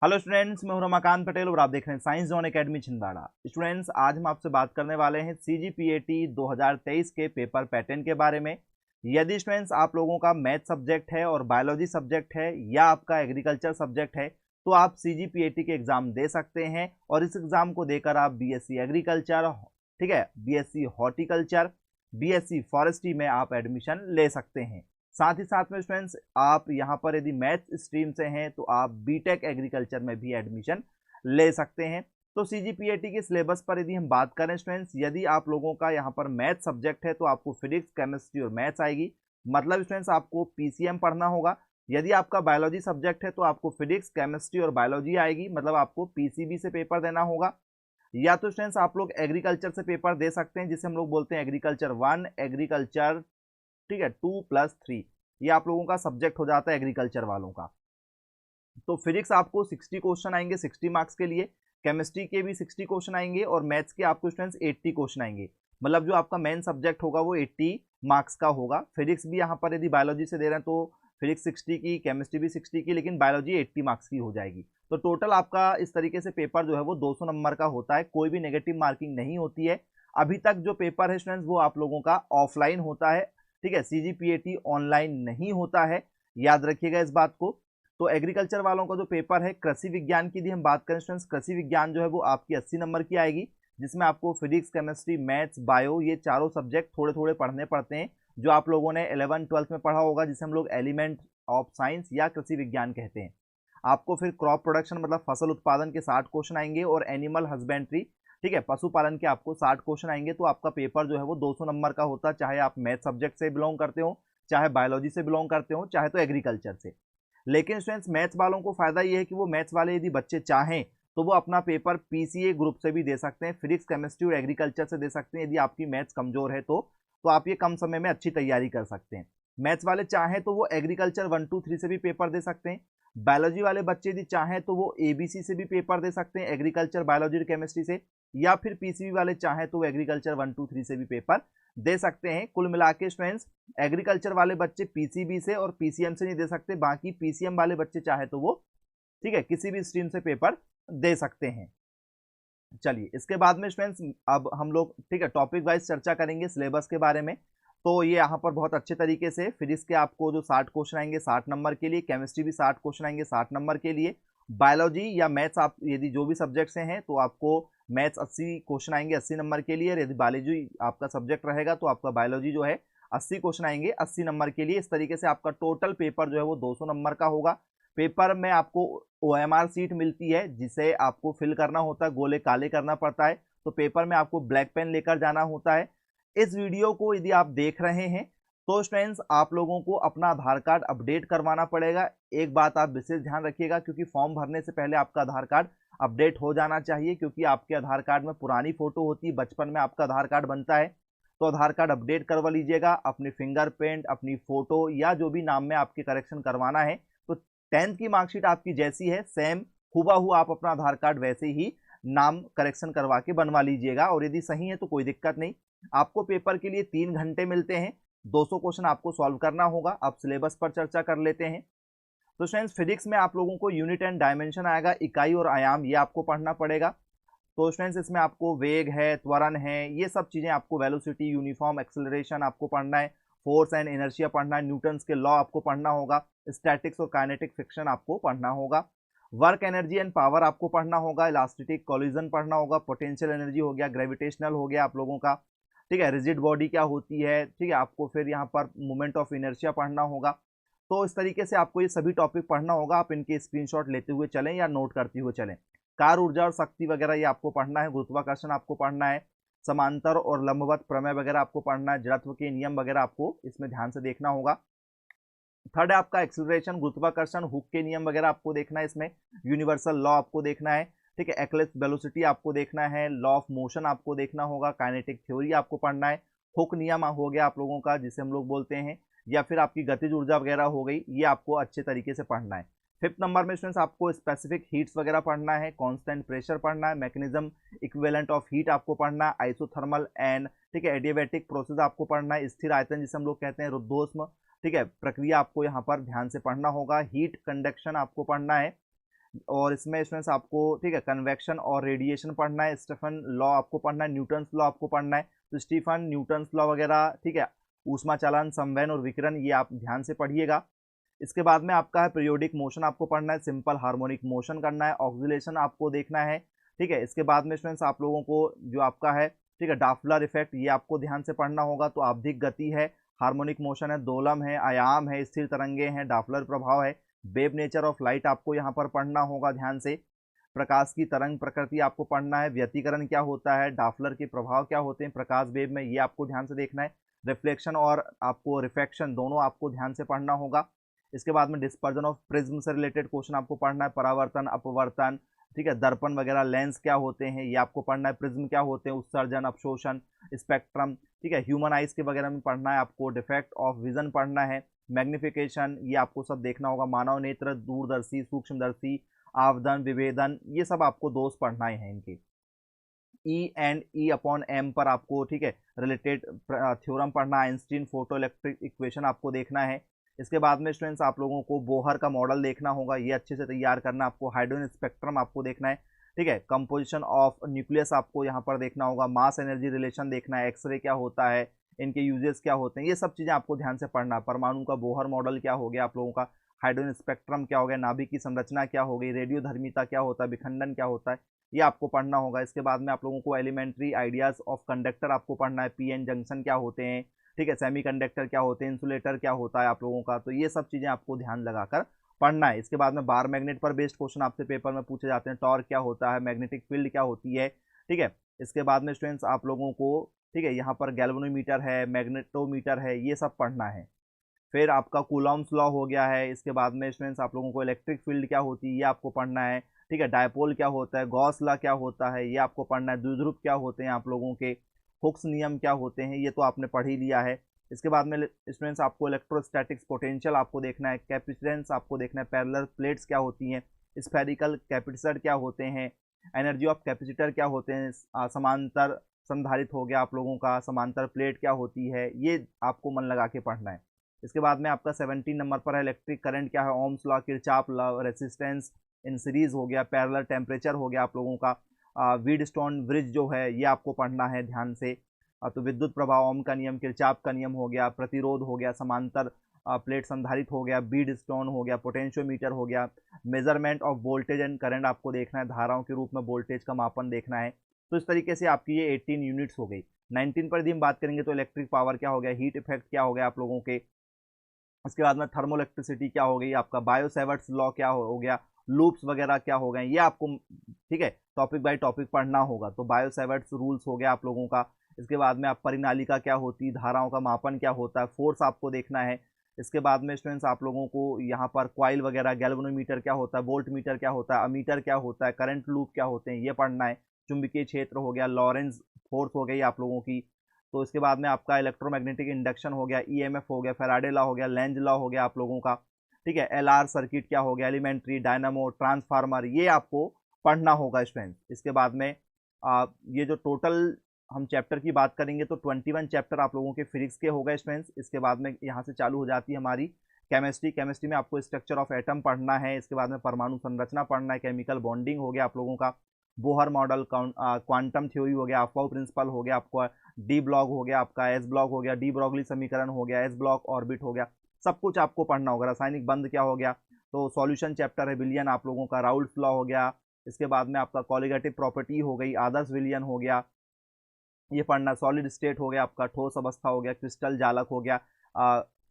Hello students, मैं हूं रमाकांत पटेल और आप देख रहे हैं science zone academy Chhindwara. Students, आज हम आपसे बात करने वाले हैं सीजीपीएटी 2023 के पेपर पैटर्न के बारे में। यदि स्टूडेंट्स आप लोगों का मैथ सब्जेक्ट है और बायोलॉजी सब्जेक्ट है या आपका एग्रीकल्चर सब्जेक्ट है तो आप सीजीपीएटी के एग्जाम दे सकते हैं और इस एग्जाम को देकर आप बीएससी एग्रीकल्चर, ठीक है, बीएससी हॉर्टिकल्चर, बीएससी फॉरेस्ट्री में आप एडमिशन ले सकते हैं। साथ ही साथ में स्टूडेंट्स आप यहाँ पर यदि मैथ स्ट्रीम से हैं तो आप बीटेक एग्रीकल्चर में भी एडमिशन ले सकते हैं। तो सीजीपीएटी के सिलेबस पर यदि हम बात करें स्टूडेंट्स, यदि आप लोगों का यहाँ पर मैथ सब्जेक्ट है तो आपको फिजिक्स, केमिस्ट्री और मैथ्स आएगी, मतलब स्टूडेंट्स आपको पीसीएम पढ़ना होगा। यदि आपका बायोलॉजी सब्जेक्ट है तो आपको फिजिक्स, केमिस्ट्री और बायोलॉजी आएगी, मतलब आपको पीसीबी से पेपर देना होगा। या तो स्टूडेंट्स आप लोग एग्रीकल्चर से पेपर दे सकते हैं, जिसे हम लोग बोलते हैं एग्रीकल्चर 1, एग्रीकल्चर, ठीक है, 2+3, ये आप लोगों का सब्जेक्ट हो जाता है एग्रीकल्चर वालों का। तो फिजिक्स आपको 60 क्वेश्चन आएंगे 60 मार्क्स के लिए, केमिस्ट्री के भी 60 क्वेश्चन आएंगे और मैथ्स के आपको स्टूडेंट्स 80 क्वेश्चन आएंगे, मतलब जो आपका मेन सब्जेक्ट होगा वो 80 मार्क्स का होगा। फिजिक्स भी यहाँ पर यदि बायोलॉजी से दे रहे हैं तो फिजिक्स 60 की, केमिस्ट्री भी 60 की, लेकिन बायोलॉजी 80 मार्क्स की हो जाएगी। तो टोटल आपका इस तरीके से पेपर जो है वो 200 नंबर का होता है, कोई भी नेगेटिव मार्किंग नहीं होती है। अभी तक जो पेपर है स्टूडेंट्स वो आप लोगों का ऑफलाइन होता है, ठीक है, सीजीपीएटी ऑनलाइन नहीं होता है, याद रखिएगा इस बात को। तो एग्रीकल्चर वालों का जो पेपर है, कृषि विज्ञान की यदि हम बात करें स्टूडेंट्स, कृषि विज्ञान जो है वो आपकी 80 नंबर की आएगी, जिसमें आपको फिजिक्स, केमिस्ट्री, मैथ्स, बायो, ये चारों सब्जेक्ट थोड़े थोड़े पढ़ने पड़ते हैं, जो आप लोगों ने 11th-12th में पढ़ा होगा, जिसे हम लोग एलिमेंट ऑफ साइंस या कृषि विज्ञान कहते हैं। आपको फिर क्रॉप प्रोडक्शन मतलब फसल उत्पादन के 60 क्वेश्चन आएंगे और एनिमल हस्बेंड्री, ठीक है, पशुपालन के आपको 60 क्वेश्चन आएंगे। तो आपका पेपर जो है वो 200 नंबर का होता है, चाहे आप मैथ सब्जेक्ट से बिलोंग करते हो, चाहे बायोलॉजी से बिलोंग करते हो, चाहे तो एग्रीकल्चर से। लेकिन स्टूडेंट्स मैथ्स वालों को फायदा ये है कि वो मैथ्स वाले यदि बच्चे चाहें तो वो अपना पेपर पीसीए ग्रुप से भी दे सकते हैं, फिजिक्स, केमिस्ट्री और एग्रीकल्चर से दे सकते हैं। यदि आपकी मैथ्स कमजोर है तो आप ये कम समय में अच्छी तैयारी कर सकते हैं। मैथ्स वाले चाहें तो वो एग्रीकल्चर 1, 2, 3 से भी पेपर दे सकते हैं। बायोलॉजी वाले बच्चे यदि चाहें तो वो एबीसी से भी पेपर दे सकते हैं, एग्रीकल्चर, बायोलॉजी और केमिस्ट्री से। या फिर पीसीबी वाले चाहें तो वो एग्रीकल्चर 1, 2, 3 से भी पेपर दे सकते हैं। कुल मिला के स्टूडेंट्स एग्रीकल्चर वाले बच्चे पीसीबी से और पीसीएम से नहीं दे सकते, बाकी पीसीएम वाले बच्चे चाहे तो वो, ठीक है, किसी भी स्ट्रीम से पेपर दे सकते हैं। चलिए इसके बाद में स्टूडेंट्स अब हम लोग, ठीक है, टॉपिक वाइज चर्चा करेंगे सिलेबस के बारे में। तो ये यहाँ पर बहुत अच्छे तरीके से फिजिक्स के आपको जो 60 क्वेश्चन आएंगे 60 नंबर के लिए, केमिस्ट्री भी 60 क्वेश्चन आएंगे 60 नंबर के लिए, बायोलॉजी या मैथ्स आप यदि जो भी सब्जेक्ट से हैं तो आपको मैथ्स 80 क्वेश्चन आएंगे 80 नंबर के लिए, और यदि बायोलॉजी आपका सब्जेक्ट रहेगा तो आपका बायोलॉजी जो है 80 क्वेश्चन आएंगे 80 नंबर के लिए। इस तरीके से आपका टोटल पेपर जो है वो 200 नंबर का होगा। पेपर में आपको ओएमआर सीट मिलती है जिसे आपको फिल करना होता है, गोले काले करना पड़ता है। तो पेपर में आपको ब्लैक पेन लेकर जाना होता है। इस वीडियो को यदि आप देख रहे हैं तो स्टूडेंट्स आप लोगों को अपना आधार कार्ड अपडेट करवाना पड़ेगा। एक बात आप विशेष ध्यान रखिएगा, क्योंकि फॉर्म भरने से पहले आपका आधार कार्ड अपडेट हो जाना चाहिए, क्योंकि आपके आधार कार्ड में पुरानी फोटो होती है, बचपन में आपका आधार कार्ड बनता है, तो आधार कार्ड अपडेट करवा लीजिएगा। अपनी फिंगरप्रिंट, अपनी फोटो या जो भी नाम में आपके करेक्शन करवाना है, तो 10th की मार्कशीट आपकी जैसी है सेम हुबहू आप अपना आधार कार्ड वैसे ही नाम करेक्शन करवा के बनवा लीजिएगा, और यदि सही है तो कोई दिक्कत नहीं। आपको पेपर के लिए 3 घंटे मिलते हैं, 200 क्वेश्चन आपको सॉल्व करना होगा। अब सिलेबस पर चर्चा कर लेते हैं। तो स्टूडेंट्स फिजिक्स में आप लोगों को यूनिट एंड डायमेंशन आएगा, इकाई और आयाम, ये आपको पढ़ना पड़ेगा। तो स्टूडेंट्स इसमें आपको वेग है, त्वरण है, ये सब चीजें आपको, वेलोसिटी, यूनिफॉर्म एक्सेलरेशन आपको पढ़ना है, फोर्स एंड इनर्शिया पढ़ना है, न्यूटन्स के लॉ आपको पढ़ना होगा, स्टैटिक्स और काइनेटिक फ्रिक्शन आपको पढ़ना होगा, वर्क एनर्जी एंड पावर आपको पढ़ना होगा, इलास्टिक कॉलिजन पढ़ना होगा, पोटेंशियल एनर्जी हो गया, ग्रेविटेशनल हो गया आप लोगों का, ठीक है, रिजिड बॉडी क्या होती है, ठीक है, आपको फिर यहाँ पर मोमेंट ऑफ इनर्शिया पढ़ना होगा। तो इस तरीके से आपको ये सभी टॉपिक पढ़ना होगा। आप इनके स्क्रीनशॉट लेते हुए चलें या नोट करते हुए चलें। कार ऊर्जा और शक्ति वगैरह ये आपको पढ़ना है, गुरुत्वाकर्षण आपको पढ़ना है, समांतर और लंबवत प्रमेय वगैरह आपको पढ़ना है, जड़त्व के नियम वगैरह आपको इसमें ध्यान से देखना होगा। थर्ड है आपका एक्सेलरेशन, गुरुत्वाकर्षण, हुक के नियम वगैरह आपको देखना है, इसमें यूनिवर्सल लॉ आपको देखना है, ठीक है, एक्लेस वेलोसिटी आपको देखना है, लॉ ऑफ मोशन आपको देखना होगा, काइनेटिक थ्योरी आपको पढ़ना है, हुक नियम हो गया आप लोगों का जिसे हम लोग बोलते हैं, या फिर आपकी गतिज ऊर्जा वगैरह हो गई, ये आपको अच्छे तरीके से पढ़ना है। 5th नंबर में स्टूडेंट्स आपको स्पेसिफिक हीट्स वगैरह पढ़ना है, कांस्टेंट प्रेशर पढ़ना है, मैकेनिज्म इक्विवेलेंट ऑफ हीट आपको पढ़ना है, आइसोथर्मल एंड, ठीक है, एडियाबैटिक प्रोसेस आपको पढ़ना है, स्थिर आयतन जिसे हम लोग कहते हैं, रुद्धोष्म, ठीक है, प्रक्रिया आपको यहाँ पर ध्यान से पढ़ना होगा, हीट कंडक्शन आपको पढ़ना है, और इसमें स्टूडेंट्स आपको ठीक है कन्वेक्शन और रेडिएशन पढ़ना है, स्टीफन लॉ आपको पढ़ना है, न्यूटन्स लॉ आपको पढ़ना है। तो स्टीफन न्यूटन्स लॉ वगैरह ठीक है, ऊष्मा चालन, संवहन और विकिरण, ये आप ध्यान से पढ़िएगा। इसके बाद में आपका है पीरियोडिक मोशन आपको पढ़ना है, सिंपल हार्मोनिक मोशन करना है, ऑक्सीलेशन आपको देखना है। ठीक है, इसके बाद में स्टूडेंट्स आप लोगों को जो आपका है ठीक है डाफलर इफेक्ट, ये आपको ध्यान से पढ़ना होगा। तो आवधिक गति है, हार्मोनिक मोशन है, दोलम है, आयाम है, स्थिर तरंगे हैं, डाफलर प्रभाव है, वेव नेचर ऑफ लाइट आपको यहाँ पर पढ़ना होगा ध्यान से। प्रकाश की तरंग प्रकृति आपको पढ़ना है, व्यतिकरण क्या होता है, डाफलर के प्रभाव क्या होते हैं प्रकाश वेव में, ये आपको ध्यान से देखना है। रिफ्लेक्शन और आपको रिफ्रैक्शन दोनों आपको ध्यान से पढ़ना होगा। इसके बाद में डिस्पर्जन ऑफ प्रिज्म से रिलेटेड क्वेश्चन आपको पढ़ना है, परावर्तन, अपवर्तन, ठीक है, दर्पण वगैरह, लेंस क्या होते हैं ये आपको पढ़ना है, प्रिज्म क्या होते हैं, उत्सर्जन, अपशोषण, स्पेक्ट्रम, ठीक है, ह्यूमन आइज के वगैरह में पढ़ना है आपको, डिफेक्ट ऑफ विजन पढ़ना है, मैग्निफिकेशन, ये आपको सब देखना होगा, मानव नेत्र, दूरदर्शी, सूक्ष्मदर्शी, आवधन, विभेदन, ये सब आपको दोस्त पढ़ना है इनके। E and E upon M पर आपको ठीक है रिलेटेड थ्योरम पढ़ना, आइंस्टीन फोटो इलेक्ट्रिक इक्वेशन आपको देखना है। इसके बाद में स्टूडेंट्स आप लोगों को बोहर का मॉडल देखना होगा, ये अच्छे से तैयार करना आपको, हाइड्रोजन स्पेक्ट्रम आपको देखना है, ठीक है, कंपोजिशन ऑफ न्यूक्लियस आपको यहाँ पर देखना होगा, मास एनर्जी रिलेशन देखना है, एक्सरे क्या होता है, इनके यूजेस क्या होते हैं, ये सब चीज़ें आपको ध्यान से पढ़ना। परमाणु का बोहर मॉडल क्या हो गया आप लोगों का, हाइड्रोजन स्पेक्ट्रम क्या हो गया, नाभिक की संरचना क्या हो गई, रेडियोधर्मिता क्या होता है, विखंडन क्या होता है, ये आपको पढ़ना होगा। इसके बाद में आप लोगों को एलिमेंट्री आइडियाज ऑफ कंडक्टर आपको पढ़ना है, पीएन जंक्शन क्या होते हैं, ठीक है, सेमीकंडक्टर क्या होते हैं, इंसुलेटर क्या होता है आप लोगों का, तो ये सब चीज़ें आपको ध्यान लगाकर पढ़ना है। इसके बाद में बार मैग्नेट पर बेस्ड क्वेश्चन आपसे पेपर में पूछे जाते हैं, टॉर्क क्या होता है, मैग्नेटिक फील्ड क्या होती है, ठीक है। इसके बाद में स्टूडेंट्स आप लोगों को ठीक है यहाँ पर गैल्वेनोमीटर है, मैग्नेटोमीटर है, ये सब पढ़ना है। फिर आपका कूलॉम्स लॉ हो गया है। इसके बाद में स्टूडेंट्स आप लोगों को इलेक्ट्रिक फील्ड क्या होती है ये आपको पढ़ना है, ठीक है, डायपोल क्या होता है, गॉस लॉ क्या होता है ये आपको पढ़ना है, द्विध्रुव क्या होते हैं आप लोगों के, हुक्स नियम क्या होते हैं ये तो आपने पढ़ ही लिया है। इसके बाद में स्टूडेंट्स आपको इलेक्ट्रोस्टैटिक्स पोटेंशियल आपको देखना है, कैपेसिटेंस आपको देखना है, पैरेलल प्लेट्स क्या होती हैं, स्फेरिकल कैपेसिटर क्या होते हैं, एनर्जी ऑफ कैपेसिटर क्या होते हैं, समांतर संधारित हो गया आप लोगों का, समांतर प्लेट क्या होती है, ये आपको मन लगा के पढ़ना है। इसके बाद में आपका 17 नंबर पर है इलेक्ट्रिक करंट क्या है, Ohm's law, Kirchhoff law, resistance in series हो गया, पैरेलल टेम्परेचर हो गया आप लोगों का, व्हीटस्टोन ब्रिज जो है ये आपको पढ़ना है ध्यान से। तो विद्युत प्रभाव, ओम का नियम, किरचॉफ का नियम हो गया, प्रतिरोध हो गया, समांतर प्लेट संधारित हो गया, बीडस्टोन हो गया, पोटेंशियोमीटर हो गया, measurement of voltage and current आपको देखना है, धाराओं के रूप में वोल्टेज का मापन देखना है। तो इस तरीके से आपकी ये 18 यूनिट्स हो गई। 19 पर यदि हम बात करेंगे तो इलेक्ट्रिक पावर क्या हो गया, हीट इफेक्ट क्या हो गया आप लोगों के, इसके बाद में थर्मो इलेक्ट्रिसिटी क्या हो गई, आपका बायो सेवर्ट्स लॉ क्या हो गया, लूप्स वगैरह क्या हो गए, ये आपको ठीक है टॉपिक बाय टॉपिक पढ़ना होगा। तो बायो सेवर्ट्स रूल्स हो गया आप लोगों का। इसके बाद में आप परिनालिका क्या होती है, धाराओं का मापन क्या होता है, फोर्स आपको देखना है। इसके बाद में स्टूडेंट्स आप लोगों को यहाँ पर क्वाइल वगैरह, गैल्वेनोमीटर क्या होता है, वोल्ट मीटर क्या होता है, अमीटर क्या होता है, करंट लूप क्या होते हैं ये पढ़ना है। चुंबकीय क्षेत्र हो गया, लॉरेंस फोर्स हो गई आप लोगों की। तो इसके बाद में आपका इलेक्ट्रोमैग्नेटिक इंडक्शन हो गया, ईएमएफ हो गया, फैराडे लॉ हो गया, लेंज लॉ हो गया आप लोगों का, ठीक है, एलआर सर्किट क्या हो गया, एलिमेंट्री, डायनामो, ट्रांसफार्मर, ये आपको पढ़ना होगा स्टूडेंट। इसके बाद में ये जो टोटल हम चैप्टर की बात करेंगे तो 21 चैप्टर आप लोगों के फिजिक्स के हो गए स्टूडेंट्स। इसके बाद में यहाँ से चालू हो जाती है हमारी केमिस्ट्री। केमिस्ट्री में आपको स्ट्रक्चर ऑफ एटम पढ़ना है, इसके बाद में परमाणु संरचना पढ़ना है, केमिकल बॉन्डिंग हो गया आप लोगों का, बोहर मॉडल, क्वांटम थ्योरी हो गया, अफबाउ प्रिंसिपल हो गया, आपको डी ब्लॉक हो गया, आपका एस ब्लॉक हो गया, डी ब्रॉगली समीकरण हो गया, एस ब्लॉक ऑर्बिट हो गया, सब कुछ आपको पढ़ना होगा। रासायनिक बंध क्या हो गया, तो सॉल्यूशन चैप्टर है, विलियन आप लोगों का, राउल्फ लॉ हो गया। इसके बाद में आपका कॉलिगेटिव प्रॉपर्टी हो गई, आदर्श विलियन हो गया, ये पढ़ना। सॉलिड स्टेट हो गया आपका, ठोस अवस्था हो गया, क्रिस्टल जालक हो गया,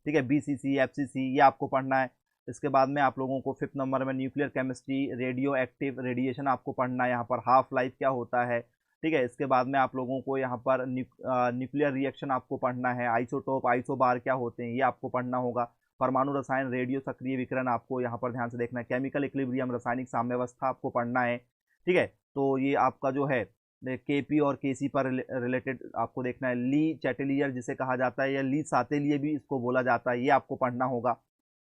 ठीक है, बीसीसी, एफसीसी, ये आपको पढ़ना है। इसके बाद में आप लोगों को 5th नंबर में nuclear chemistry, radio active radiation आपको पढ़ना है, यहाँ पर हाफ लाइफ क्या होता है, ठीक है। इसके बाद में आप लोगों को यहाँ पर न्यूक्लियर रिएक्शन आपको पढ़ना है, आइसोटोप, आइसोबार क्या होते हैं ये आपको पढ़ना होगा। परमाणु रसायन, रेडियो सक्रिय विकिरण आपको यहाँ पर ध्यान से देखना है, केमिकल इक्विलिब्रियम, रासायनिक साम्यावस्था आपको पढ़ना है, ठीक है। तो ये आपका जो है केपी और केसी पर रिलेटेड आपको देखना है, ली चैटेलियर जिसे कहा जाता है या ली सातेलिए भी इसको बोला जाता है, ये आपको पढ़ना होगा।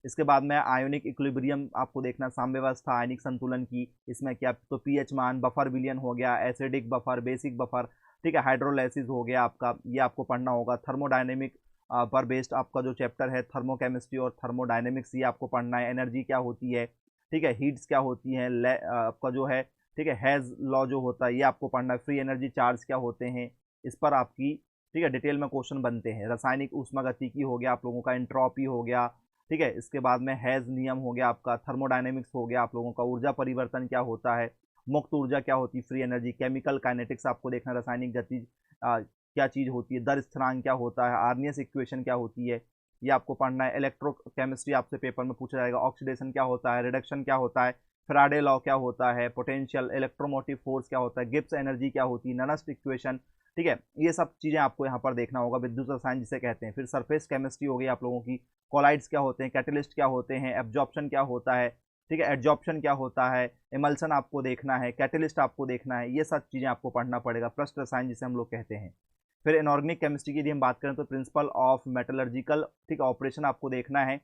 इसके बाद में आयोनिक इक्विलिब्रियम आपको देखना, साम्यावस्था, आयनिक संतुलन की, इसमें क्या तो पीएच मान, बफर विलियन हो गया, एसिडिक बफर, बेसिक बफर, ठीक है, हाइड्रोलाइसिस हो गया आपका, ये आपको पढ़ना होगा। थर्मोडायनेमिक पर बेस्ड आपका जो चैप्टर है थर्मोकेमिस्ट्री और थर्मोडायनेमिक्स, ये आपको पढ़ना है। एनर्जी क्या होती है, ठीक है, हीट्स क्या होती हैं, आपका जो है ठीक है हेज लॉ जो होता है ये आपको पढ़ना है, फ्री एनर्जी चार्ज क्या होते हैं, इस पर आपकी ठीक है डिटेल में क्वेश्चन बनते हैं। रासायनिक ऊष्मागतिकी हो गया आप लोगों का, एंट्रोपी हो गया, ठीक है, इसके बाद में हेज नियम हो गया आपका, थर्मोडायनेमिक्स हो गया आप लोगों का, ऊर्जा परिवर्तन क्या होता है, मुक्त ऊर्जा क्या होती है, फ्री एनर्जी, केमिकल काइनेटिक्स आपको देखना, रासायनिक गति क्या चीज होती है, दर स्थिरांक क्या होता है, आर्नियस इक्वेशन क्या होती है, ये आपको पढ़ना है। इलेक्ट्रोकेमिस्ट्री आपसे पेपर में पूछा जाएगा, ऑक्सीडेशन क्या होता है, रिडक्शन क्या होता है, फैराडे लॉ क्या होता है, पोटेंशियल इलेक्ट्रोमोटिव फोर्स क्या होता है, गिब्स एनर्जी क्या होती है, ननस्ट इक्वेशन, ठीक है, ये सब चीजें आपको यहाँ पर देखना होगा, विद्युत रसायन जिसे कहते हैं। फिर सरफेस केमिस्ट्री हो गई आप लोगों की, कोलाइड्स क्या होते हैं, कैटलिस्ट क्या होते हैं, एब्जॉर्प्शन क्या होता है, ठीक है, एडजॉर्प्शन क्या होता है, इमल्सन आपको देखना है, कैटलिस्ट आपको देखना है, ये सब चीजें आपको पढ़ना पड़ेगा, पृष्ठ रसायन जिसे हम लोग कहते हैं। फिर इनऑर्गेनिक केमिस्ट्री की यदि हम बात करें तो प्रिंसिपल ऑफ मेटलर्जिकल ठीक ऑपरेशन आपको देखना है,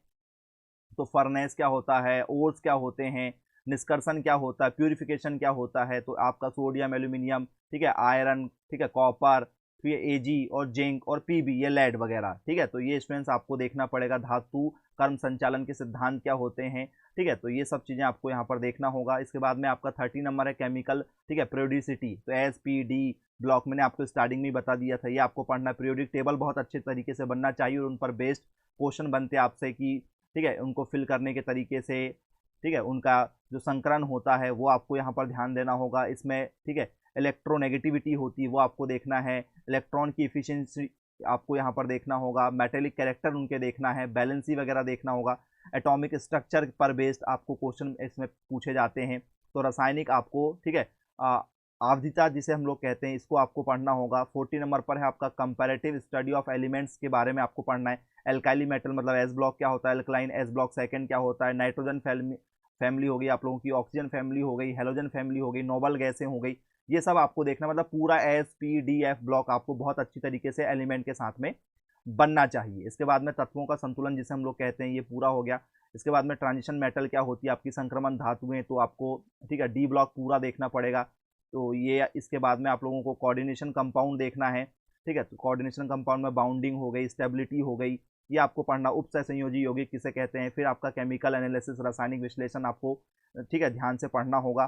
तो फर्नेस क्या होता है, ओर्स क्या होते हैं, निष्कर्षण क्या होता है, प्यूरिफिकेशन क्या होता है, तो आपका सोडियम एल्यूमिनियम ठीक है, आयरन ठीक है, कॉपर, फिर एजी और जिंक और पीबी ये लेड वगैरह, ठीक है, तो ये स्टूडेंट्स आपको देखना पड़ेगा। धातु कर्म संचालन के सिद्धांत क्या होते हैं, ठीक है, तो ये सब चीजें आपको यहाँ पर देखना होगा। इसके बाद में आपका 30 नंबर है केमिकल ठीक है पीरियोडिसिटी, तो एस पी डी ब्लॉक मैंने आपको स्टार्टिंग में बता दिया था, ये आपको पढ़ना है। पीरियोडिक टेबल बहुत अच्छे तरीके से बनना चाहिए और उन पर बेस्ड क्वेश्चन बनते हैं आपसे कि ठीक है उनको फिल करने के तरीके से, ठीक है, उनका जो संकरण होता है वो आपको यहाँ पर ध्यान देना होगा। इसमें ठीक है इलेक्ट्रोनेगेटिविटी होती है वो आपको देखना है, इलेक्ट्रॉन की इफिशियंसी आपको यहाँ पर देखना होगा, मेटेलिक कैरेक्टर उनके देखना है, बैलेंसी वगैरह देखना होगा, एटॉमिक स्ट्रक्चर पर बेस्ड आपको क्वेश्चन इसमें पूछे जाते हैं। तो रासायनिक आपको ठीक है आवधिता जिसे हम लोग कहते हैं इसको आपको पढ़ना होगा। 40 नंबर पर है आपका कंपैरेटिव स्टडी ऑफ एलिमेंट्स के बारे में आपको पढ़ना है। एल्काइली मेटल मतलब एस ब्लॉक क्या होता है, एल्कलाइन एस ब्लॉक सेकंड क्या होता है, नाइट्रोजन फैमिली हो गई आप लोगों की, ऑक्सीजन फैमिली हो गई, हेलोजन फैमिली हो गई, नोबल गैसें हो गई, ये सब आपको देखना, मतलब पूरा S P D F block आपको बहुत अच्छी तरीके से एलिमेंट के साथ में बनना चाहिए। इसके बाद में तत्वों का संतुलन जिसे हम लोग कहते हैं ये पूरा हो गया। इसके बाद में ट्रांजिशन मेटल क्या होती है, आपकी संक्रमण धातुएं, तो आपको ठीक है डी ब्लॉक पूरा देखना पड़ेगा। तो ये इसके बाद में आप लोगों को कोऑर्डिनेशन कंपाउंड देखना है, ठीक है, तो कोऑर्डिनेशन कंपाउंड में बाउंडिंग हो गई, स्टेबिलिटी हो गई, ये आपको पढ़ना। उप सहसंयोजी यौगिक किसे कहते हैं, फिर आपका केमिकल एनालिसिस रासायनिक विश्लेषण आपको ठीक है ध्यान से पढ़ना होगा,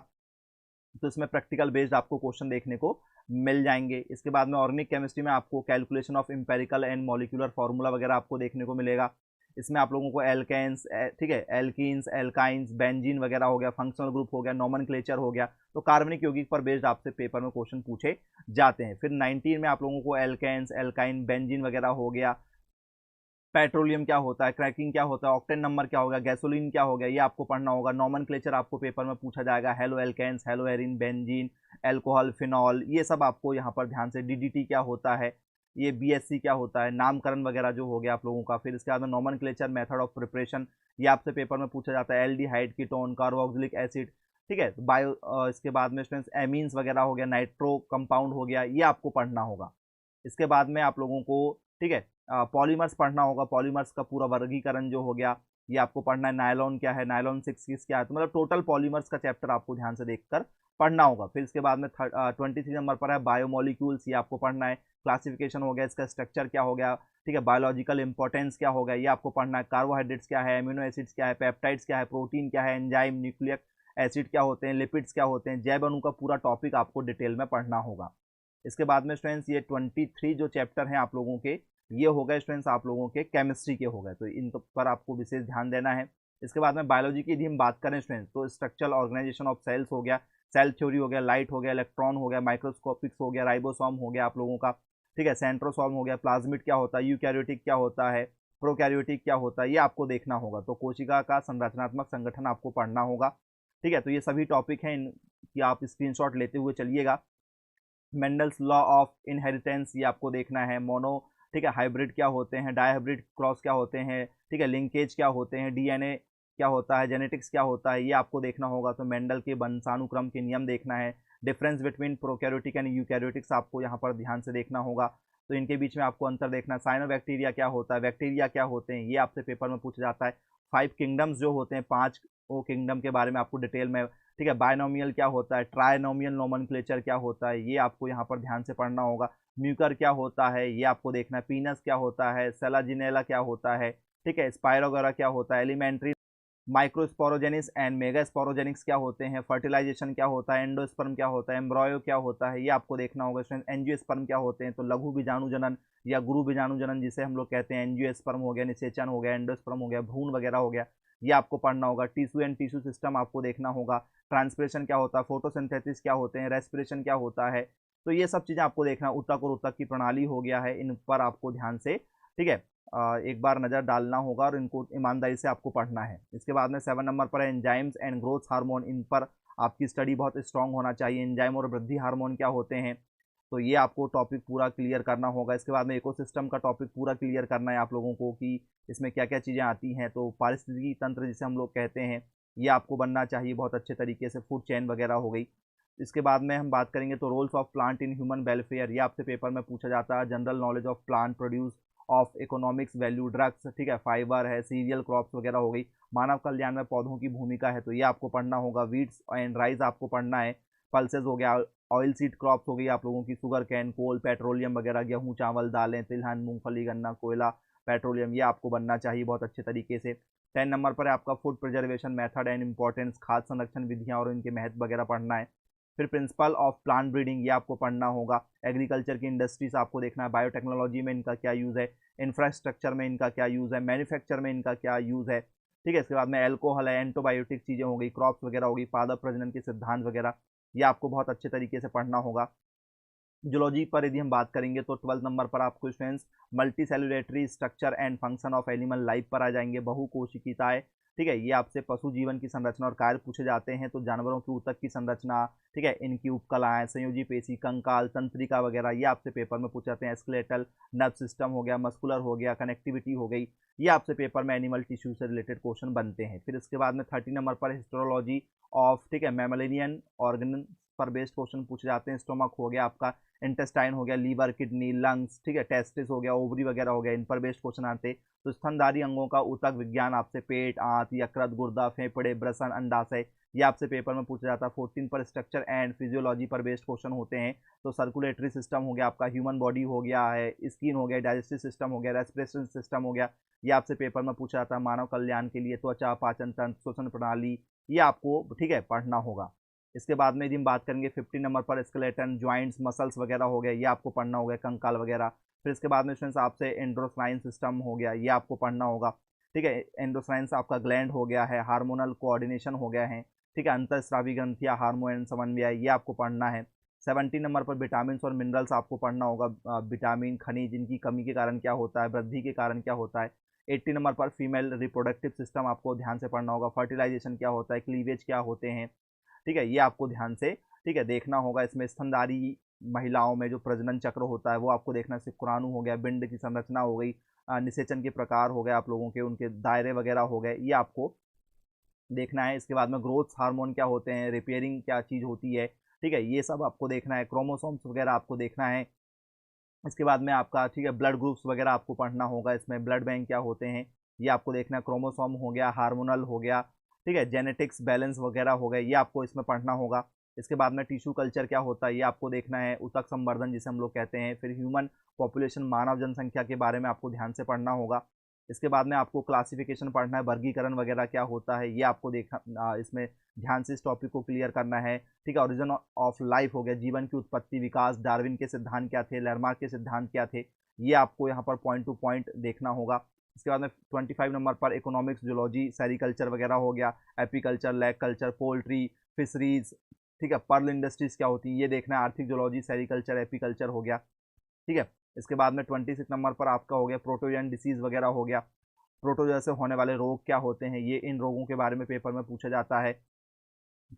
तो इसमें प्रैक्टिकल बेस्ड आपको क्वेश्चन देखने को मिल जाएंगे। इसके बाद में ऑर्गेनिक केमिस्ट्री में आपको calculation of empirical and molecular formula वगैरह आपको देखने को मिलेगा। इसमें आप लोगों को एल्केन्स ठीक है, एल्कीन्स, एल्काइंस, बेंजीन वगैरह हो गया, फंक्शनल ग्रुप हो गया, नोमेनक्लेचर हो गया, तो कार्बनिक यौगिक पर बेस्ड आपसे पेपर में क्वेश्चन पूछे जाते हैं। फिर 19 में आप लोगों को एल्केन्स, एल्काइन, बेंजीन वगैरह हो गया, पेट्रोलियम क्या होता है, क्रैकिंग क्या होता है, ऑक्टेन नंबर क्या हो गया, गैसोलीन क्या हो गया, ये आपको पढ़ना होगा। नोमेनक्लेचर आपको पेपर में पूछा जाएगा, haloalkanes, haloarenes, benzene, alcohol, phenol, ये सब आपको यहाँ पर ध्यान से, डीडीटी क्या होता है, ये बीएससी क्या होता है, नामकरण वगैरह जो हो गया आप लोगों का। फिर इसके बाद में नोमेनक्लेचर, मेथड ऑफ प्रिपरेशन, ये आपसे पेपर में पूछा जाता है, एल्डिहाइड, कीटोन, कार्बोक्सिलिक एसिड, ठीक है, बायो इसके बाद में स्टूडेंट्स एमीन्स वगैरह हो गया, नाइट्रो कंपाउंड हो गया, ये आपको पढ़ना होगा। इसके बाद में आप लोगों को ठीक है पॉलीमर्स पढ़ना होगा, पॉलीमर्स का पूरा वर्गीकरण जो हो गया ये आपको पढ़ना है। नायलॉन क्या है, नायलॉन 6 क्या है, तो मतलब टोटल पॉलीमर्स का चैप्टर आपको ध्यान से देखकर पढ़ना होगा। फिर इसके बाद में 23 नंबर पर है बायोमोलिक्यूल्स, ये आपको पढ़ना है। क्लासिफिकेशन हो गया, इसका स्ट्रक्चर क्या हो गया, ठीक है, बायोलॉजिकल इंपॉर्टेंस क्या हो गया, ये आपको पढ़ना है। कार्बोहाइड्रेट्स क्या है, एमिनो एसिड्स क्या है, पेप्टाइड्स क्या है, प्रोटीन क्या है, एंजाइम, न्यूक्लिक एसिड क्या होते हैं, लिपिड्स क्या होते हैं, जैव अणु का पूरा टॉपिक आपको डिटेल में पढ़ना होगा। इसके बाद में स्टूडेंट्स ये 23 जो चैप्टर हैं आप लोगों के, ये हो गए स्टूडेंट्स आप लोगों के केमिस्ट्री के हो गए, तो इन पर आपको विशेष ध्यान देना है। इसके बाद में बायोलॉजी की यदि हम बात करें स्टूडेंट्स, तो स्ट्रक्चरल ऑर्गेनाइजेशन ऑफ सेल्स हो गया, सेल थ्योरी हो गया, लाइट हो गया, इलेक्ट्रॉन हो गया, माइक्रोस्कोपिक्स हो गया, राइबोसोम हो गया आप लोगों का, ठीक है, सेंट्रोसोम हो गया, प्लाज्मिड क्या होता है, यूकैरियोटिक क्या होता है, प्रोकैरियोटिक क्या होता है, ये आपको देखना होगा। तो कोशिका का संरचनात्मक संगठन आपको पढ़ना होगा, ठीक है, तो ये सभी टॉपिक हैं कि आप स्क्रीनशॉट लेते हुए चलिएगा। मेंडल्स लॉ ऑफ इनहेरिटेंस, ये आपको देखना है। मोनो ठीक है हाइब्रिड क्या होते हैं, डायहाइब्रिड क्रॉस क्या होते हैं, ठीक है, लिंकेज क्या होते हैं, डीएनए क्या होता है, जेनेटिक्स क्या होता है, ये आपको देखना होगा। तो मेंडल के वंशानुक्रम के नियम देखना है। Difference between prokaryotic and eukaryotics आपको यहाँ पर ध्यान से देखना होगा, तो इनके बीच में आपको अंतर देखना है। साइनोबैक्टीरिया क्या होता है, बैक्टीरिया क्या होते हैं, ये आपसे पेपर में पूछा जाता है। 5 किंगडम्स जो होते हैं, 5 वो किंगडम के बारे में आपको डिटेल में, ठीक है, बायनोमियल क्या होता है, ट्राइनोमियल नोमेनक्लेचर क्या होता है, ये आपको यहाँ पर ध्यान से पढ़ना होगा। म्यूकर क्या होता है, ये आपको देखना है। पीनस क्या होता है, सेलाजिनेला क्या होता है, ठीक है, स्पाइरोगोरा क्या होता है, एलिमेंट्री माइक्रोस्पोरोजेनिस एंड मेगास्पोरोजेनिक्स क्या होते हैं, फर्टिलाइजेशन क्या होता है, एंडोस्पर्म क्या होता है, एम्ब्रॉयो क्या होता है, ये आपको देखना होगा स्टूडेंट। एंजियोस्पर्म क्या होते हैं, तो लघु बीजाणु जनन या गुरु बीजाणु जनन जिसे हम लोग कहते हैं, एंजियोस्पर्म हो गया, निषेचन हो गया, एंडोस्पर्म हो गया, भ्रूण वगैरह हो गया, ये आपको पढ़ना होगा। टिश्यू एंड टिश्यू सिस्टम आपको देखना होगा। ट्रांसपिरेशन क्या होता है, फोटोसिंथेसिस क्या होते हैं, रेस्पिरेशन क्या होता है, तो ये सब चीज़ें आपको देखना। ऊतक और ऊतक की प्रणाली हो गया है, इन पर आपको ध्यान से, ठीक है, एक बार नज़र डालना होगा और इनको ईमानदारी से आपको पढ़ना है। इसके बाद में 7 नंबर पर है एंजाइम्स एंड ग्रोथ हार्मोन, इन पर आपकी स्टडी बहुत स्ट्रांग होना चाहिए। एंजाइम और वृद्धि हार्मोन क्या होते हैं, तो ये आपको टॉपिक पूरा क्लियर करना होगा। इसके बाद में इकोसिस्टम का टॉपिक पूरा क्लियर करना है आप लोगों को कि इसमें क्या क्या चीज़ें आती हैं। तो पारिस्थितिकी तंत्र जिसे हम लोग कहते हैं, ये आपको बनना चाहिए बहुत अच्छे तरीके से। फूड चेन वगैरह हो गई। इसके बाद में हम बात करेंगे तो roles of plant in human welfare, ये आपसे पेपर में पूछा जाता है। General knowledge of plant produce of economics value, drugs, ठीक है, फाइबर है, सीरियल क्रॉप्स वगैरह हो गई। मानव कल्याण में पौधों की भूमिका है, तो ये आपको पढ़ना होगा। वीट्स एंड राइस आपको पढ़ना है। पल्सेस हो गया, ऑयल सीड क्रॉप्स हो गई आप लोगों की, शुगर कैन, कोल, पेट्रोलियम वगैरह, गेहूं, चावल, दालें, तिलहन, मूंगफली, गन्ना, कोयला, पेट्रोलियम, ये आपको बनना चाहिए बहुत अच्छे तरीके से। 10 नंबर पर है आपका food preservation method and importance, खाद्य संरक्षण विधियाँ और इनके महत्व वगैरह पढ़ना है। फिर प्रिंसिपल ऑफ प्लांट ब्रीडिंग, ये आपको पढ़ना होगा। एग्रीकल्चर की इंडस्ट्रीज आपको देखना है। बायोटेक्नोलॉजी में इनका क्या यूज़ है, इंफ्रास्ट्रक्चर में इनका क्या यूज़ है, मैन्युफैक्चर में इनका क्या यूज़ है, ठीक है। इसके बाद में एल्कोहल है, एंटीबायोटिक चीज़ें हो गई, क्रॉप्स वगैरह होगी, पादप प्रजनन के सिद्धांत वगैरह, ये आपको बहुत अच्छे तरीके से पढ़ना होगा। जूलॉजी पर यदि हम बात करेंगे तो 12 नंबर पर आपको students multi cellular structure and function of animal life पर आ जाएंगे। बहुकोशिकीताएं, ठीक है, ये आपसे पशु जीवन की संरचना और कार्य पूछे जाते हैं। तो जानवरों की ऊतक की संरचना, ठीक है, इनकी उपकलाएं, संयोजी पेशी, कंकाल, तंत्रिका वगैरह, ये आपसे पेपर में पूछ जाते हैं। स्केलेटल नर्व सिस्टम हो गया, मस्कुलर हो गया, कनेक्टिविटी हो गई, ये आपसे पेपर में एनिमल टिश्यू से रिलेटेड क्वेश्चन बनते हैं। फिर इसके बाद में 30 नंबर पर हिस्टोलॉजी ऑफ, ठीक है, मैमलिनियन ऑर्गन पर बेस्ड क्वेश्चन पूछे जाते हैं। स्टोमक हो गया आपका, इंटेस्टाइन हो गया, लीवर, किडनी, लंग्स, ठीक है, टेस्टिस हो गया, ओवरी वगैरह हो गया, इन पर बेस्ड क्वेश्चन आते। तो स्तनधारी अंगों का ऊतक विज्ञान आपसे पेट, आंत, यकृत, गुर्दा, फेफड़े, ब्रसन, अंडाशय, ये आपसे पेपर में पूछा जाता है। 14 पर स्ट्रक्चर एंड फिजियोलॉजी पर बेस्ड क्वेश्चन होते हैं। तो सर्कुलेटरी सिस्टम हो गया आपका, ह्यूमन बॉडी हो गया है, स्किन हो गया, डाइजेस्टिव सिस्टम हो गया, रेस्पिरेशन सिस्टम हो गया, ये आपसे पेपर में पूछा जाता है। मानव कल्याण के लिए त्वचा, पाचन तंत्र, श्वसन प्रणाली, ये आपको, ठीक है, पढ़ना होगा। इसके बाद में यदि हम बात करेंगे 50 नंबर पर स्केलेटन, ज्वाइंट्स, मसल्स वगैरह हो गया, ये आपको पढ़ना होगा, कंकाल वगैरह। फिर इसके बाद में स्टूडेंट्स आपसे एंडोक्राइन सिस्टम हो गया, ये आपको पढ़ना होगा, ठीक है। एंडोक्राइन आपका ग्लैंड हो गया है, हार्मोनल कोऑर्डिनेशन हो गया है, ठीक है, अंतःस्रावी ग्रंथियां, हार्मोन समन्वय, ये आपको पढ़ना है। 70 नंबर पर विटामिन और मिनरल्स आपको पढ़ना होगा। विटामिन, खनिज, इनकी कमी के कारण क्या होता है, वृद्धि के कारण क्या होता है। 80 नंबर पर फीमेल रिप्रोडक्टिव सिस्टम आपको ध्यान से पढ़ना होगा। फर्टिलाइजेशन क्या होता है, क्लीवेज क्या होते हैं, ठीक है, ये आपको ध्यान से, ठीक है, देखना होगा। इसमें स्तनधारी महिलाओं में जो प्रजनन चक्र होता है वो आपको देखना है। शुक्राणु हो गया, बिंड की संरचना हो गई, निषेचन के प्रकार हो गए आप लोगों के, उनके दायरे वगैरह हो गए, ये आपको देखना है। इसके बाद में ग्रोथ हार्मोन क्या होते हैं, रिपेयरिंग क्या चीज़ होती है, ठीक है, ये सब आपको देखना है। क्रोमोसोम्स वगैरह आपको देखना है। इसके बाद में आपका, ठीक है, ब्लड ग्रुप्स वगैरह आपको पढ़ना होगा। इसमें ब्लड बैंक क्या होते हैं, ये आपको देखना है। क्रोमोसोम हो गया, हार्मोनल हो गया, ठीक है, जेनेटिक्स बैलेंस वगैरह हो गए, ये आपको इसमें पढ़ना होगा। इसके बाद में टिश्यू कल्चर क्या होता है, ये आपको देखना है। ऊतक संवर्धन जिसे हम लोग कहते हैं। फिर ह्यूमन पॉपुलेशन, मानव जनसंख्या के बारे में आपको ध्यान से पढ़ना होगा। इसके बाद में आपको क्लासिफिकेशन पढ़ना है, वर्गीकरण वगैरह क्या होता है, ये आपको देखना, इसमें ध्यान से इस टॉपिक को क्लियर करना है, ठीक है। ओरिजिन ऑफ लाइफ हो गया, जीवन की उत्पत्ति, विकास, डार्विन के सिद्धांत क्या थे, लर्मा के सिद्धांत क्या थे, ये आपको यहाँ पर पॉइंट टू पॉइंट देखना होगा। इसके बाद में 25 नंबर पर इकोनॉमिक्स, जूलॉजी, सेरिकल्चर वगैरह हो गया, apiculture, lag culture, poultry, fisheries, ठीक है, पर्ल इंडस्ट्रीज क्या होती है, ये देखना है। आर्थिक जूलॉजी, सेरिकल्चर, एपीकल्चर हो गया, ठीक है। इसके बाद में 26 नंबर पर आपका हो गया प्रोटोजन डिसीज वगैरह हो गया। प्रोटोजन से होने वाले रोग क्या होते हैं, ये इन रोगों के बारे में पेपर में पूछा जाता है।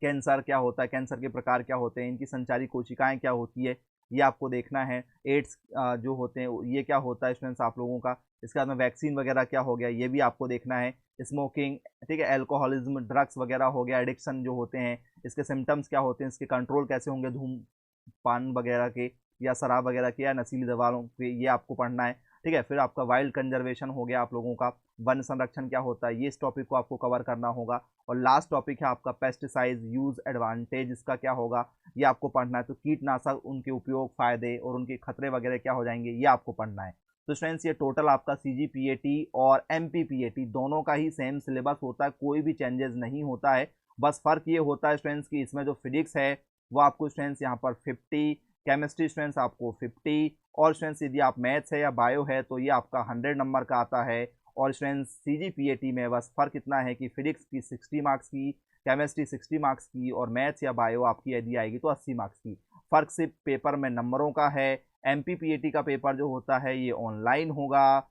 कैंसर क्या होता है, कैंसर के प्रकार क्या होते हैं, इनकी संचारी कोशिकाएं क्या होती है, ये आपको देखना है। एड्स जो होते हैं ये क्या होता है स्टूडेंट्स आप लोगों का। इसके बाद में वैक्सीन वगैरह क्या हो गया, ये भी आपको देखना है। स्मोकिंग, ठीक है, एल्कोहलिज्म, ड्रग्स वगैरह हो गया, एडिक्शन जो होते हैं, इसके सिम्टम्स क्या होते हैं, इसके कंट्रोल कैसे होंगे, धूमपान वगैरह के या शराब वगैरह के या नशीली दवाओं के, ये आपको पढ़ना है, ठीक है। फिर आपका वाइल्ड कंजर्वेशन हो गया आप लोगों का, वन संरक्षण क्या होता है, ये इस टॉपिक को आपको कवर करना होगा। और लास्ट टॉपिक है आपका पेस्टिसाइड यूज एडवांटेज, इसका क्या होगा, ये आपको पढ़ना है। तो कीटनाशक, उनके उपयोग, फायदे और उनके खतरे वगैरह क्या हो जाएंगे, ये आपको पढ़ना है। तो स्टूडेंट्स ये टोटल आपका CGPAT और MPPAT दोनों का ही सेम सिलेबस होता है, कोई भी चेंजेस नहीं होता है। बस फर्क ये होता है स्टूडेंट्स कि इसमें जो फिजिक्स है वो आपको स्टूडेंट्स यहाँ पर 50, केमिस्ट्री स्टूडेंट्स आपको 50, और स्टूडेंट्स यदि आप मैथ्स है या बायो है तो ये आपका 100 नंबर का आता है। और स्टूडेंट्स CGPAT में बस फर्क इतना है कि फिजिक्स की 60 मार्क्स की, केमिस्ट्री 60 मार्क्स की, और मैथ्स या बायो आपकी यदि आएगी तो 80 मार्क्स की। फर्क सिर्फ पेपर में नंबरों का है। MPPAT का पेपर जो होता है ये ऑनलाइन होगा,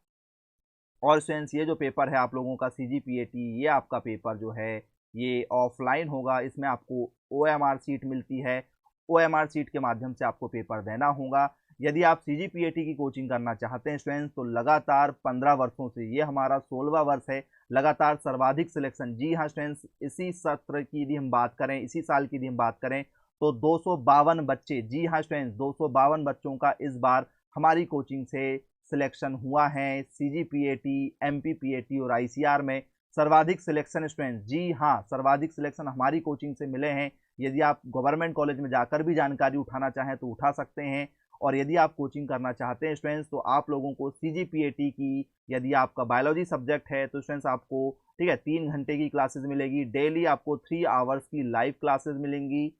और स्टूडेंट्स ये जो पेपर है आप लोगों का CGPAT, ये आपका पेपर जो है ये ऑफलाइन होगा। इसमें आपको OMR सीट मिलती है, OMR सीट के माध्यम से आपको पेपर देना होगा। यदि आप CGPAT की कोचिंग करना चाहते हैं स्टूडेंट्स तो लगातार 15 वर्षों से, ये हमारा 16वां वर्ष है, लगातार सर्वाधिक सिलेक्शन, जी हाँ स्टूडेंट्स, इसी सत्र की यदि हम बात करें, इसी साल की यदि हम बात करें तो 252 बच्चे, जी हाँ स्टूडेंट्स, 252 बच्चों का इस बार हमारी कोचिंग से सिलेक्शन हुआ है। CGPAT, MPPAT और ICR में सर्वाधिक सिलेक्शन स्टूडेंट्स, जी हाँ, सर्वाधिक सिलेक्शन हमारी कोचिंग से मिले हैं। यदि आप गवर्नमेंट कॉलेज में जाकर भी जानकारी उठाना चाहें तो उठा सकते हैं। और यदि आप कोचिंग करना चाहते हैं स्टूडेंट्स तो आप लोगों को CGPAT की, यदि आपका बायोलॉजी सब्जेक्ट है तो स्टूडेंट्स आपको, ठीक है, 3 घंटे की क्लासेस मिलेगी, डेली आपको 3 आवर्स की लाइव क्लासेस मिलेंगी।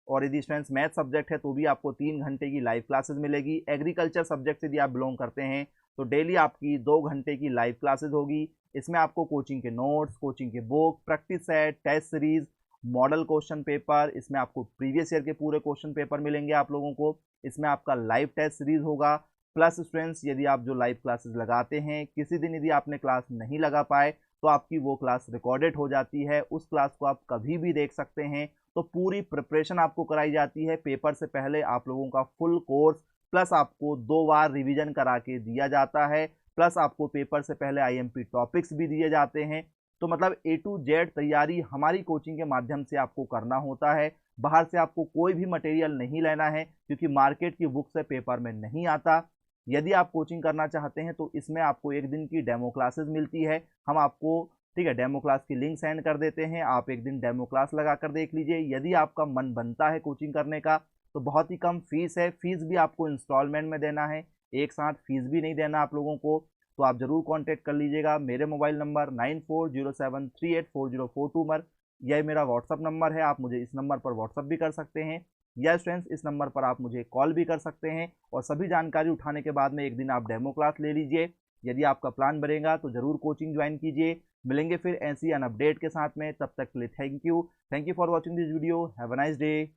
और यदि स्टूडेंट्स मैथ सब्जेक्ट है तो भी आपको 3 घंटे की लाइव क्लासेस मिलेगी। एग्रीकल्चर सब्जेक्ट से यदि आप बिलोंग करते हैं तो डेली आपकी 2 घंटे की लाइव क्लासेस होगी। इसमें आपको कोचिंग के नोट्स, कोचिंग के book, practice set, test series, model question paper, इसमें आपको प्रीवियस ईयर के पूरे क्वेश्चन पेपर मिलेंगे आप लोगों को। इसमें आपका लाइव टेस्ट सीरीज होगा। प्लस स्टूडेंट्स यदि आप जो लाइव क्लासेस लगाते हैं, किसी दिन यदि आपने क्लास नहीं लगा पाए तो आपकी वो क्लास रिकॉर्डेड हो जाती है, उस क्लास को आप कभी भी देख सकते हैं। तो पूरी प्रिपरेशन आपको कराई जाती है। पेपर से पहले आप लोगों का फुल कोर्स, प्लस आपको 2 बार रिवीजन करा के दिया जाता है, प्लस आपको पेपर से पहले IMP टॉपिक्स भी दिए जाते हैं। तो मतलब A to Z तैयारी हमारी कोचिंग के माध्यम से आपको करना होता है। बाहर से आपको कोई भी मटेरियल नहीं लेना है, क्योंकि मार्केट की बुक से पेपर में नहीं आता। यदि आप कोचिंग करना चाहते हैं तो इसमें आपको 1 दिन की डेमो क्लासेस मिलती है। हम आपको, ठीक है, डेमो क्लास की लिंक सेंड कर देते हैं, आप 1 दिन डेमो क्लास लगा कर देख लीजिए। यदि आपका मन बनता है कोचिंग करने का तो बहुत ही कम फीस है, फीस भी आपको इंस्टॉलमेंट में देना है, एक साथ फीस भी नहीं देना आप लोगों को। तो आप जरूर कांटेक्ट कर लीजिएगा मेरे मोबाइल नंबर 9407384042 पर। यह मेरा व्हाट्सअप नंबर है, आप मुझे इस नंबर पर व्हाट्सअप भी कर सकते हैं, या स्टूडेंट्स इस नंबर पर आप मुझे कॉल भी कर सकते हैं। और सभी जानकारी उठाने के बाद में 1 दिन आप डेमो क्लास ले लीजिए। यदि आपका प्लान बनेगा तो जरूर कोचिंग ज्वाइन कीजिए। मिलेंगे फिर ऐसी अन अपडेट के साथ में, तब तक के लिए thank you for watching this video. Have a nice day.